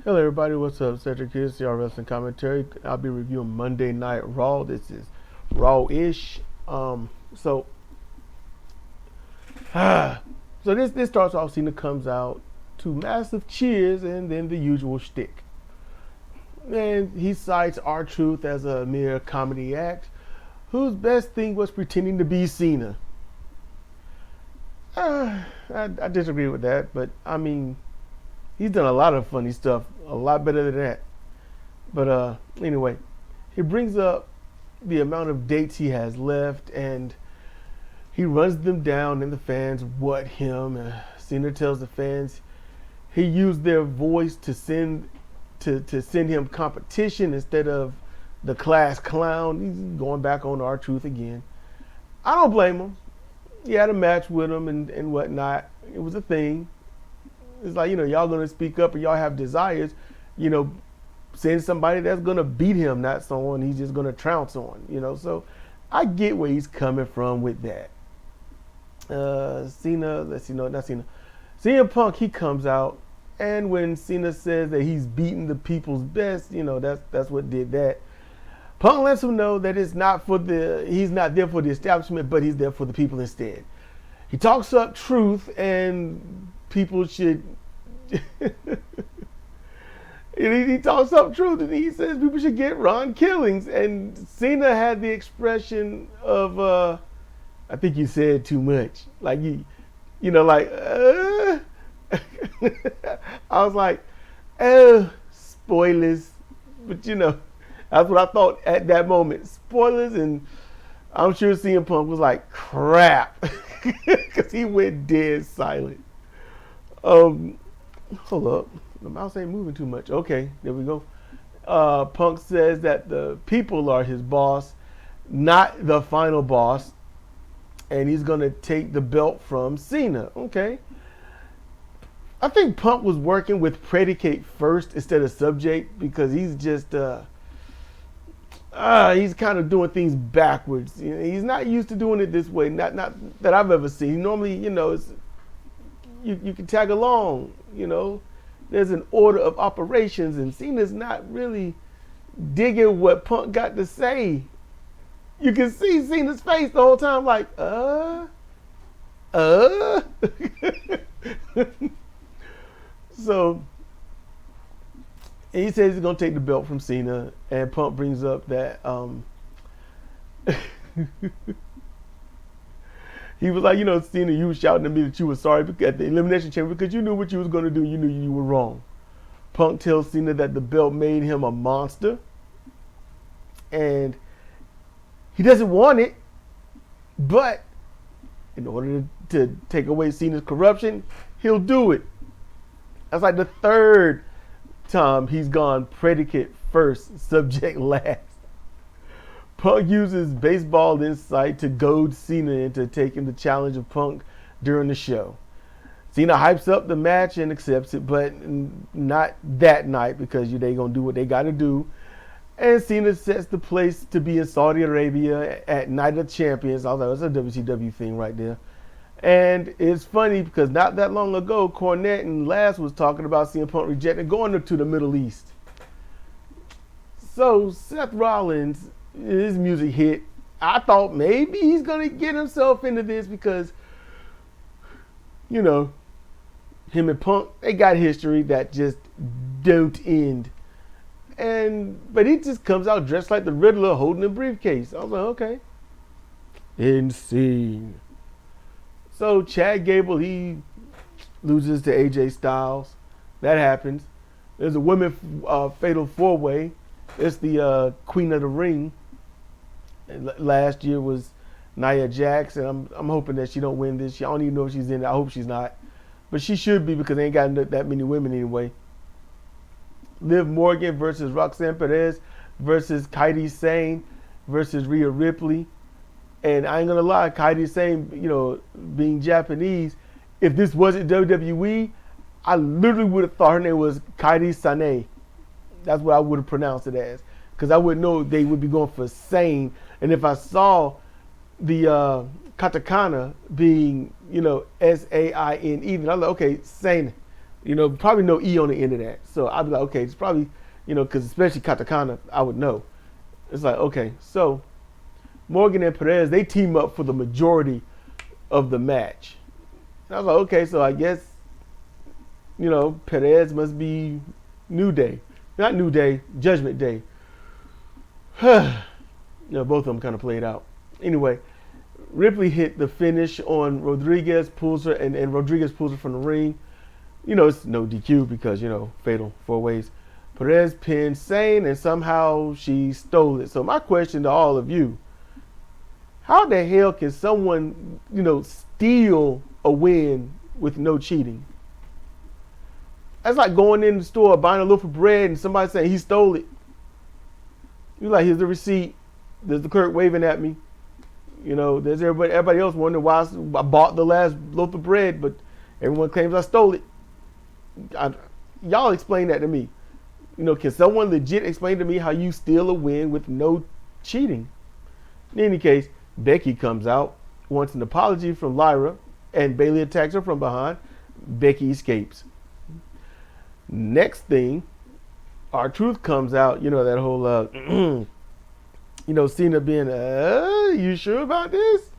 Hello everybody, what's up? Cedric here, CRWC commentary. I'll be reviewing Monday Night Raw. This is Rawish. So this starts off. Cena comes out to massive cheers and then the usual shtick. And he cites R-Truth as a mere comedy act, whose best thing was pretending to be Cena. I disagree with that, but I mean, he's done a lot of funny stuff, a lot better than that. But anyway, he brings up the amount of dates he has left, and he runs them down, and the fans what him. Cena tells the fans he used their voice to send him competition instead of the class clown. He's going back on R-Truth again. I don't blame him. He had a match with him and whatnot. It was a thing. It's like, y'all going to speak up and y'all have desires, send somebody that's going to beat him, not someone he's just going to trounce on, So I get where he's coming from with that. Cena, let's see, no, not Cena. CM Punk, he comes out, and when Cena says that he's beating the people's best, that's what did that. Punk lets him know that he's not there for the establishment, but he's there for the people instead. He talks up truth, and people should he talks up truth, and he says people should get Ron Killings. And Cena had the expression of I think you said too much, like I was like, oh, spoilers, but that's what I thought at that moment, spoilers. And I'm sure CM Punk was like, crap, because he went dead silent. Hold up. The mouse ain't moving too much. Okay, there we go. Punk says that the people are his boss, not the final boss, and he's going to take the belt from Cena. Okay. I think Punk was working with predicate first instead of subject, because he's just he's kind of doing things backwards. He's not used to doing it this way. Not that I've ever seen. Normally, it's, you can tag along, There's an order of operations, and Cena's not really digging what Punk got to say. You can see Cena's face the whole time, like, So, he says he's going to take the belt from Cena, and Punk brings up that he was like, Cena, you were shouting at me that you were sorry at the Elimination Chamber because you knew what you was going to do. You knew you were wrong. Punk tells Cena that the belt made him a monster, and he doesn't want it, but in order to take away Cena's corruption, he'll do it. That's like the third time he's gone predicate first, subject last. Punk uses baseball insight to goad Cena into taking the challenge of Punk during the show. Cena hypes up the match and accepts it, but not that night, because they going to do what they got to do. And Cena sets the place to be in Saudi Arabia at Night of Champions. I was like, that's a WCW thing right there. And it's funny because not that long ago, Cornette and Last was talking about CM Punk rejecting going to the Middle East. So Seth Rollins, his music hit. I thought maybe he's going to get himself into this because, him and Punk, they got history that just don't end. But he just comes out dressed like the Riddler holding a briefcase. I was like, okay. Insane. So Chad Gable, he loses to AJ Styles. That happens. There's a women fatal four-way. It's the Queen of the Ring. And last year was Nia Jax, and I'm hoping that she don't win this year. I don't even know if she's in it. I hope she's not. But she should be, because they ain't got that many women anyway. Liv Morgan versus Roxanne Perez versus Kairi Sane versus Rhea Ripley. And I ain't going to lie, Kairi Sane, being Japanese, if this wasn't WWE, I literally would have thought her name was Kairi Sane. That's what I would have pronounced it as, because I wouldn't know they would be going for Sane. And if I saw the katakana being, S-A-I-N-E, then I was like, okay, Sane. Probably no E on the end of that. So I'd be like, okay, it's probably, because especially katakana, I would know. It's like, okay, so Morgan and Perez, they team up for the majority of the match. And I was like, okay, so I guess, Perez must be New Day. Not New Day, Judgment Day. Both of them kind of played out. Anyway, Ripley hit the finish on Rodriguez, pulls her, and Rodriguez pulls her from the ring. It's no DQ because, fatal 4 ways. Perez pinned Sane, and somehow she stole it. So my question to all of you, how the hell can someone, steal a win with no cheating? That's like going in the store, buying a loaf of bread, and somebody saying he stole it. You're like, here's the receipt. There's the clerk waving at me. There's everybody else wondering why I bought the last loaf of bread, but everyone claims I stole it. Y'all explain that to me. Can someone legit explain to me how you steal a win with no cheating? In any case, Becky comes out, wants an apology from Lyra, and Bayley attacks her from behind. Becky escapes. Next thing, R-Truth comes out, that whole, Cena being, you sure about this?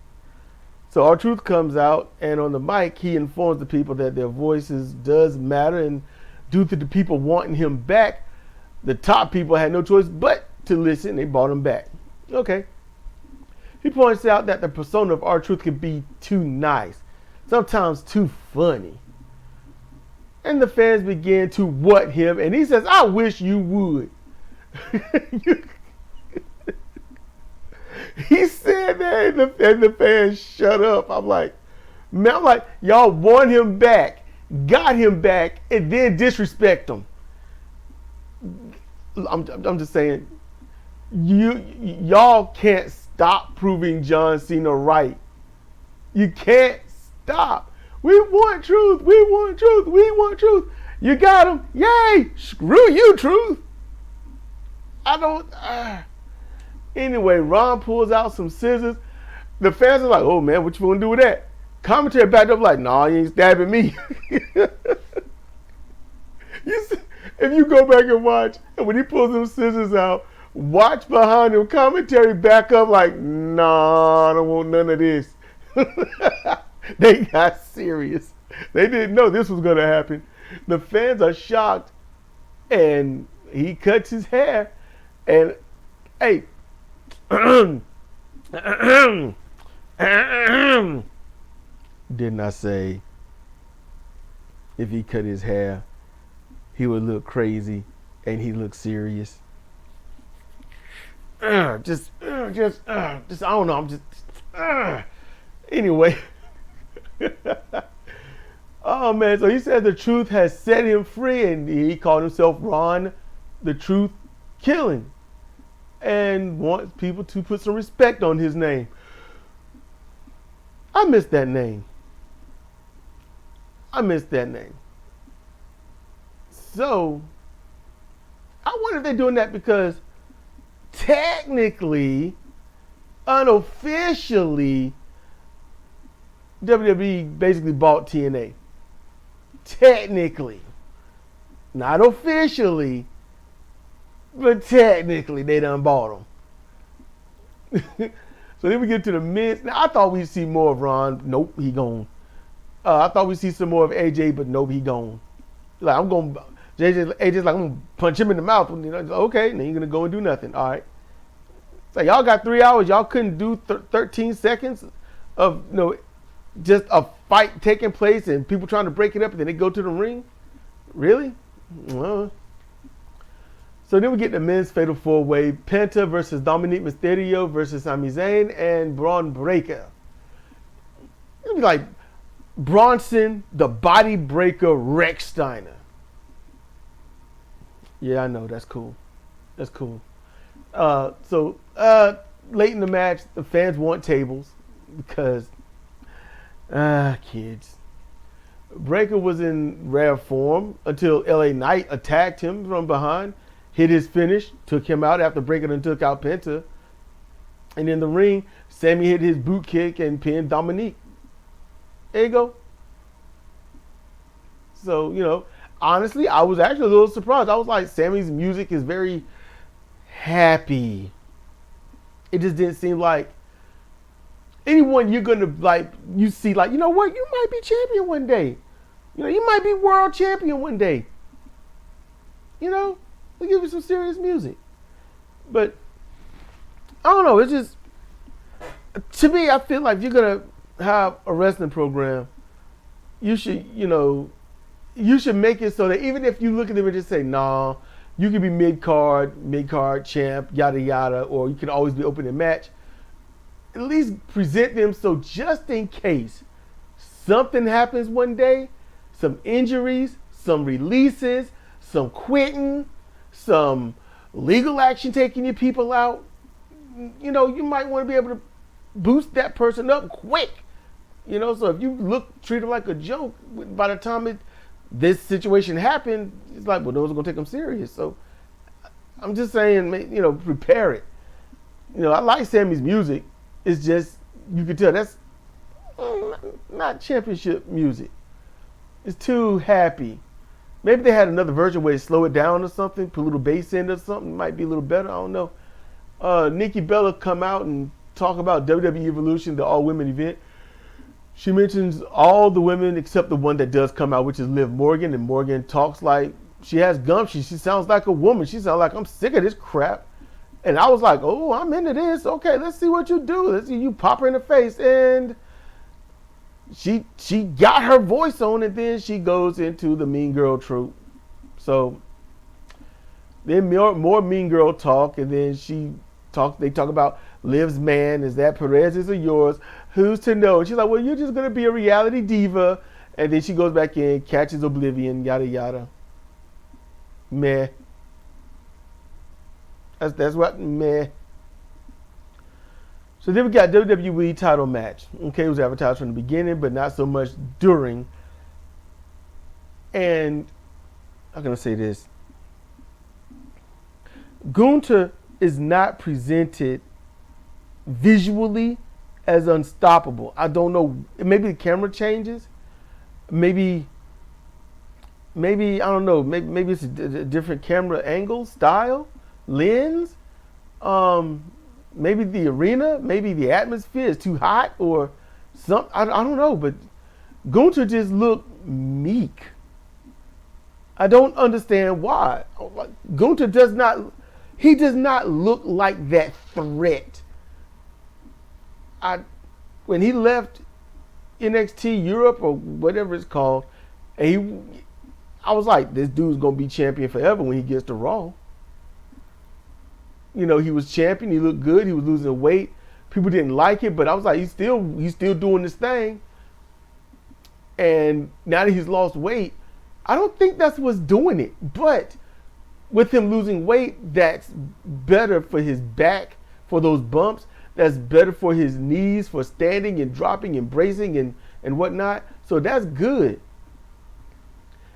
So R-Truth comes out, and on the mic, he informs the people that their voices does matter, and due to the people wanting him back, the top people had no choice but to listen. They brought him back. Okay. He points out that the persona of R-Truth can be too nice, sometimes too funny. And the fans begin to what him, and he says, I wish you would. He said that, and the fans shut up. I'm like, y'all won him back, got him back, and then disrespect him. I'm just saying, y'all can't stop proving John Cena right. You can't stop. We want truth. We want truth. We want truth. You got him. Yay. Screw you, Truth. Anyway, Ron pulls out some scissors. The fans are like, oh, man, what you want to do with that? Commentary backed up like, nah, you ain't stabbing me. If you go back and watch, and when he pulls them scissors out, watch behind him, commentary back up like, nah, I don't want none of this. They got serious. They didn't know this was going to happen. The fans are shocked, and he cuts his hair, and, hey, didn't I say if he cut his hair, he would look crazy and he looked serious? I don't know. I'm just, anyway. Oh man, so he said the Truth has set him free, and he called himself Ron the Truth Killing, and wants people to put some respect on his name. I miss that name. So, I wonder if they're doing that because technically, unofficially, WWE basically bought TNA. Technically. Not officially, but technically they done bought them. So then we get to the men's. Now I thought we'd see more of Ron. Nope, he gone. I thought we'd see some more of AJ, but nope, he gone. Like AJ's like, I'm gonna punch him in the mouth. Okay, then you're gonna go and do nothing. All right. So y'all got 3 hours. Y'all couldn't do 13 seconds of just a fight taking place and people trying to break it up, and then they go to the ring. Really? Well. So then we get the men's fatal 4-way: Penta versus Dominic Mysterio versus Sami Zayn and Braun Breaker. It'll be like Bronson, the Body Breaker, Rex Steiner. Yeah, I know. That's cool. That's cool. So late in the match, the fans want tables because kids. Breaker was in rare form until LA Knight attacked him from behind, hit his finish, took him out after Breaker then took out Penta. And in the ring, Sammy hit his boot kick and pinned Dominique. There you go. So, honestly, I was actually a little surprised. I was like, Sammy's music is very happy. It just didn't seem like anyone you're gonna like. You see, like, you know what? You might be champion one day. You know, you might be world champion one day. You know, we'll give you some serious music. But I don't know. It's just, to me, I feel like if you're gonna have a wrestling program, you should, you should make it so that even if you look at them and just say, nah, you can be mid-card champ, yada yada, or you can always be opening match. At least present them so just in case something happens one day, some injuries, some releases, some quitting, some legal action taking your people out, you might want to be able to boost that person up quick. So if you treat them like a joke, by the time this situation happened, it's like, well, those are going to take them serious. So I'm just saying, prepare it. I like Sammy's music. It's just, you can tell that's not championship music. It's too happy. Maybe they had another version where they slow it down or something, put a little bass in or something. It might be a little better. I don't know. Nikki Bella come out and talk about WWE Evolution, the all-women event. She mentions all the women except the one that does come out, which is Liv Morgan. And Morgan talks like she has gumption. She sounds like a woman. She sounds like, I'm sick of this crap. And I was like, oh, I'm into this. Okay, let's see what you do. Let's see you pop her in the face. And she got her voice on, and then she goes into the mean girl trope. So then more mean girl talk, and then they talk about Liv's man. Is that Perez's or yours? Who's to know? And she's like, well, you're just going to be a reality diva. And then she goes back in, catches Oblivion, yada, yada. Meh. That's what, meh. So then we got WWE title match. Okay, it was advertised from the beginning, but not so much during. And I'm going to say this. Gunther is not presented visually as unstoppable. I don't know. Maybe the camera changes. Maybe I don't know. Maybe it's a different camera angle, style, lens. Maybe the arena, maybe the atmosphere is too hot or something. I don't know. But Gunther just looked meek. I don't understand why. Gunther does not look like that threat. When he left NXT Europe or whatever it's called, I was like, this dude's gonna be champion forever when he gets to Raw. He was champion. He looked good. He was losing weight. People didn't like it, but I was like, he's still doing this thing. And now that he's lost weight, I don't think that's what's doing it. But with him losing weight, that's better for his back, for those bumps. That's better for his knees, for standing and dropping and bracing and whatnot. So that's good.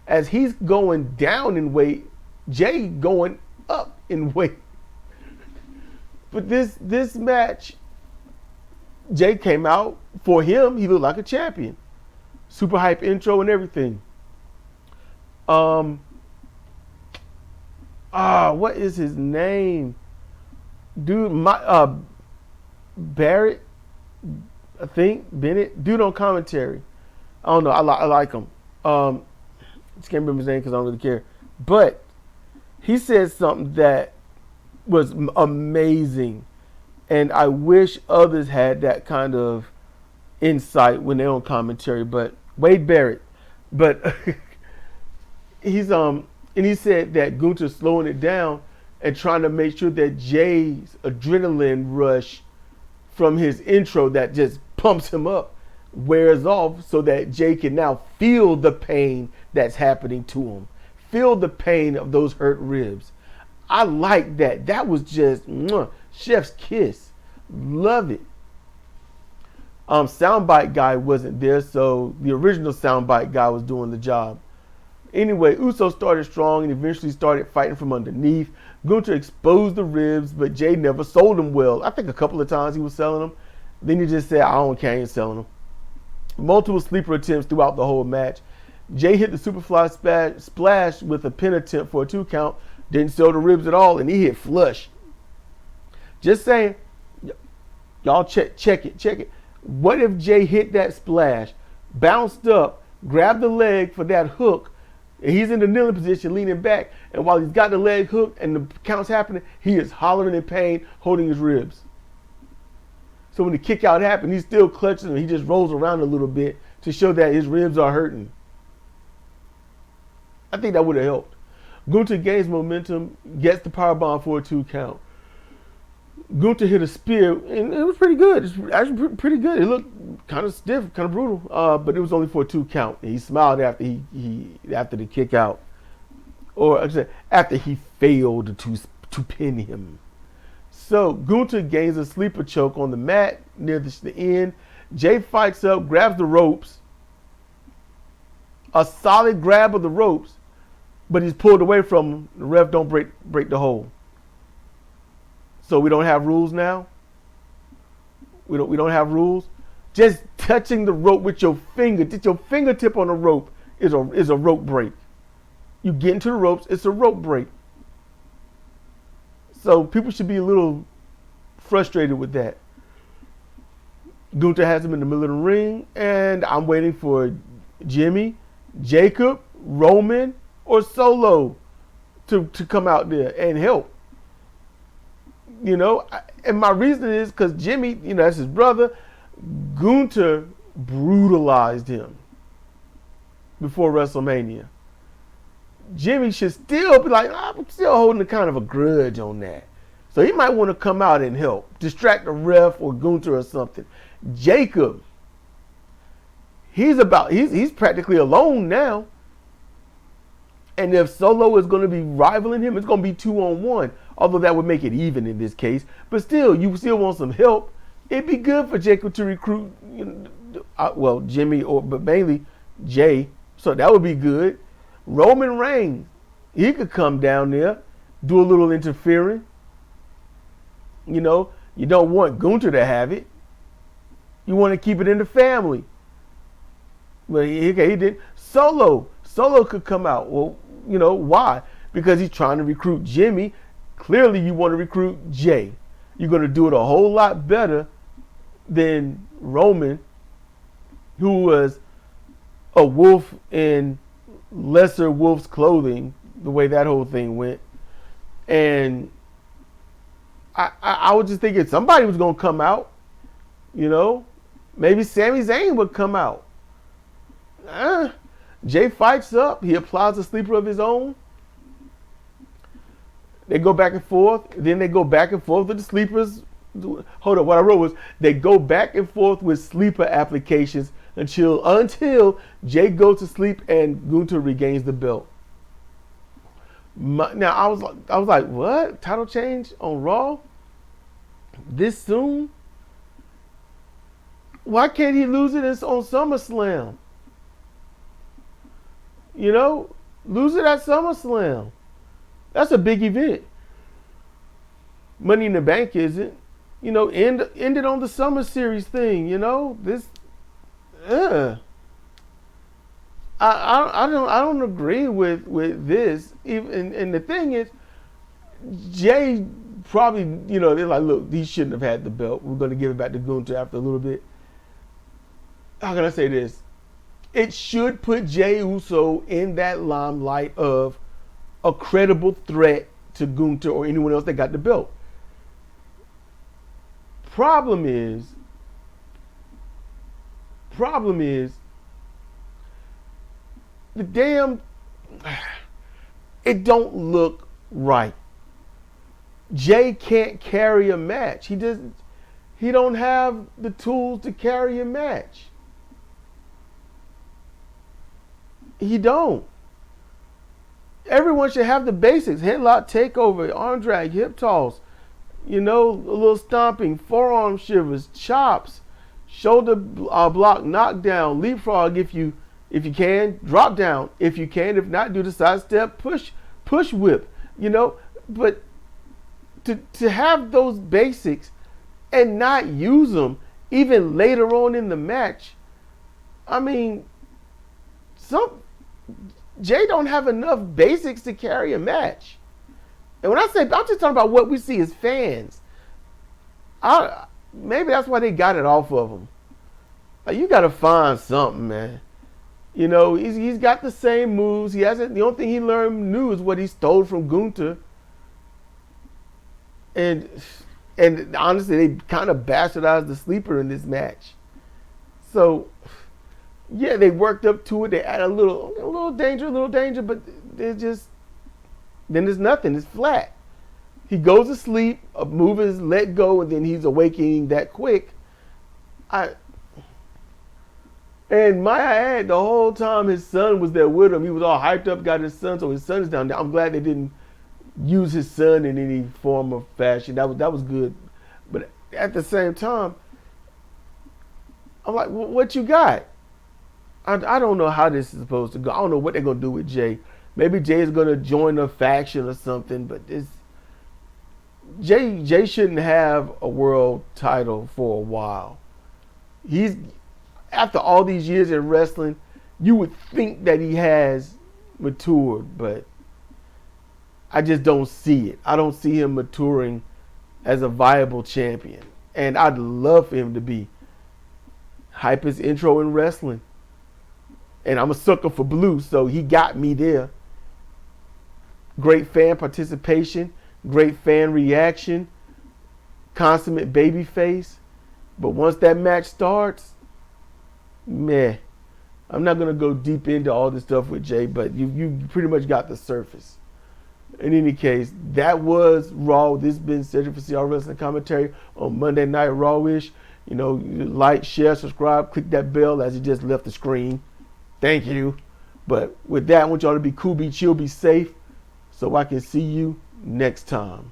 As he's going down in weight, Jay going up in weight. But this match, Jay came out. For him, he looked like a champion. Super hype intro and everything. What is his name? Dude, Barrett, I think, Bennett, dude on commentary. I don't know. I like him. Just can't remember his name because I don't really care. But he said something that was amazing, and I wish others had that kind of insight when they're on commentary. But Wade Barrett, he's and he said that Gunther's slowing it down and trying to make sure that Jay's adrenaline rush from his intro that just pumps him up wears off, so that Jay can now feel the pain that's happening to him. Feel the pain of those hurt ribs. I like that. That was just chef's kiss. Love it. Soundbite guy wasn't there, so the original soundbite guy was doing the job. Anyway, Uso started strong and eventually started fighting from underneath. Gunther exposed the ribs, but Jay never sold them well. I think a couple of times he was selling them. Then he just said, I don't care, I ain't selling them. Multiple sleeper attempts throughout the whole match. Jay hit the Superfly splash with a pin attempt for a 2 count. Didn't sell the ribs at all, and he hit flush. Just saying, y'all check it. What if Jay hit that splash, bounced up, grabbed the leg for that hook, and he's in the kneeling position, leaning back, and while he's got the leg hooked and the count's happening, he is hollering in pain, holding his ribs. So when the kick out happened, he's still clutching them. He just rolls around a little bit to show that his ribs are hurting. I think that would have helped. Gunther gains momentum, gets the powerbomb for a 2 count. Gunther hit a spear, and it was pretty good. It's actually pretty good. It looked kind of stiff, kind of brutal, but it was only for a 2 count. And he smiled after after the kick out, or after he failed to pin him. So Gunther gains a sleeper choke on the mat near the end. Jay fights up, grabs the ropes. A solid grab of the ropes, but he's pulled away from him. The ref don't break the hold. So we don't have rules now. We don't have rules. Just touching the rope with your fingertip on the rope is a rope break. You get into the ropes, it's a rope break. So people should be a little frustrated with that. Gunther has him in the middle of the ring, and I'm waiting for Jimmy, Jacob, Roman, or Solo to come out there and help. You know, and my reason is because Jimmy, you know, that's his brother. Gunther brutalized him before WrestleMania. Jimmy should still be like, I'm still holding a kind of a grudge on that. So he might want to come out and help, distract the ref or Gunther or something. Jacob, he's practically alone now. And if Solo is going to be rivaling him, it's going to be 2-on-1. Although that would make it even in this case. But still, you still want some help. It'd be good for Jacob to recruit, Jimmy, but mainly Jay. So that would be good. Roman Reigns, he could come down there, do a little interfering. You know, you don't want Gunther to have it. You want to keep it in the family. Well, he did. Solo could come out. Well, you know, why? Because he's trying to recruit Jimmy. Clearly, you want to recruit Jay. You're going to do it a whole lot better than Roman, who was a wolf in lesser wolf's clothing, the way that whole thing went. And I was just thinking somebody was going to come out, you know. Maybe Sami Zayn would come out. Jay fights up. He applies a sleeper of his own. They go back and forth. Then they go back and forth with the sleepers. Hold up. What I wrote was they go back and forth with sleeper applications until Jay goes to sleep and Gunther regains the belt. Now I was like, what? Title change on Raw? This soon? Why can't he lose it on SummerSlam? You know, lose it at SummerSlam. That's a big event. Money in the Bank isn't. You know, end it on the Summer Series thing. You know, this. I don't agree with this. Even and the thing is, Jay probably, you know, they're like, look, he shouldn't have had the belt. We're going to give it back to Gunther after a little bit. How can I say this? It should put Jey Uso in that limelight of a credible threat to Gunther or anyone else that got the belt. Problem is, it don't look right. Jay can't carry a match. He don't have the tools to carry a match. He don't. Everyone should have the basics. Headlock, takeover, arm drag, hip toss, you know, a little stomping, forearm shivers, chops, shoulder block, knockdown, leapfrog if you can, drop down if you can. If not, do the sidestep, push whip, you know. But to have those basics and not use them even later on in the match, I mean, Jay don't have enough basics to carry a match. And when I say, I'm just talking about what we see as fans. Maybe that's why they got it off of him. Like, you got to find something, man. You know, he's got the same moves. He hasn't. The only thing he learned new is what he stole from Gunther. And honestly, they kind of bastardized the sleeper in this match. So, yeah, they worked up to it. They add a little danger, but they're just, then there's nothing. It's flat. He goes to sleep, a move is let go, and then he's awakening that quick. And might I add, the whole time his son was there with him. He was all hyped up, got his son, so his son is down there. I'm glad they didn't use his son in any form or fashion. That was good. But at the same time, I'm like, what you got? I don't know how this is supposed to go. I don't know what they're going to do with Jay. Maybe Jay is going to join a faction or something, but Jay shouldn't have a world title for a while. After all these years in wrestling, you would think that he has matured, but I just don't see it. I don't see him maturing as a viable champion. And I'd love for him to be hypest intro in wrestling. And I'm a sucker for blue, so he got me there. Great fan participation, great fan reaction, consummate baby face. But once that match starts, meh. I'm not going to go deep into all this stuff with Jay, but you pretty much got the surface. In any case, that was Raw. This has been Cedric for CR Wrestling Commentary on Monday Night Rawish. You know, like, share, subscribe, click that bell as you just left the screen. Thank you. But with that, I want y'all to be cool, be chill, be safe, so I can see you next time.